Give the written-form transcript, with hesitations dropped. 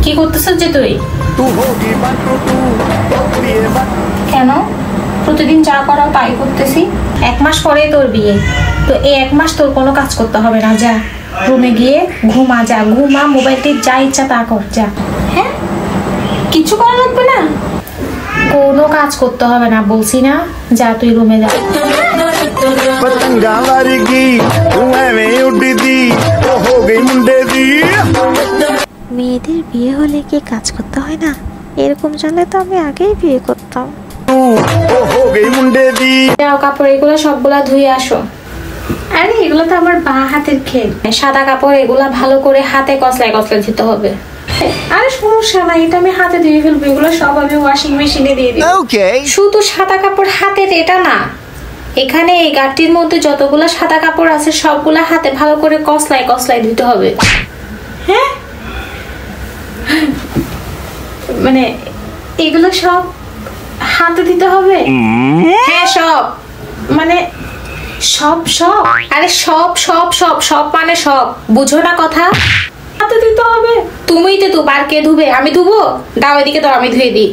কি করতেছিস যে তুই? কেন প্রতিদিন যা করাও তাই করতেছি? 1 মাস পরে তোর বিয়ে, তো এই 1 মাস তোর কোনো কাজ করতে হবে না। যা রুমে গিয়ে ঘুমা, যা ঘুমা, মোবাইল টিপ, যা ইচ্ছা তা কর, যা। হ্যাঁ, কিছু করা লাগবে না, কোনো কাজ করতে হবে না বলছি না, যা তুই রুমে যা। মেয়েদের বিয়ে হলে কি কাজ করতে হয় না? এরকম জানলে তো আমি আগেই বিয়ে করতাম। যাও, কাপড় এগুলো সবগুলা ধুয়ে আসো। আরে এগুলো তো আমার বা হাতের খেল, সাদা কাপড় এগুলা ভালো করে হাতে কসলায় কসলায় ধুতে হবে। আরে সমস্যা নাই, এটা আমি হাতে ধুয়ে ফেলবো, এগুলো সব আমি ওয়াশিং মেশিনে দিয়ে দিই। শুধু সাদা কাপড় হাতের এটা না, এখানে এই গাঁটটির মধ্যে যতগুলা সাদা কাপড় আছে সবগুলা হাতে ভালো করে কসলায় কসলায় ধুতে হবে। হ্যাঁ, মানে এগুলো সব হাতে দিতে হবে। হ্যাঁ সব, মানে সব সব, আরে সব সব সব সব মানে সব, বুঝো না কথা? হাতে দিতে হবে। তুমিই তো আর কে ধুবে? আমি ধুবো? দাও এদিকে, তো আমি ধুয়ে দিই।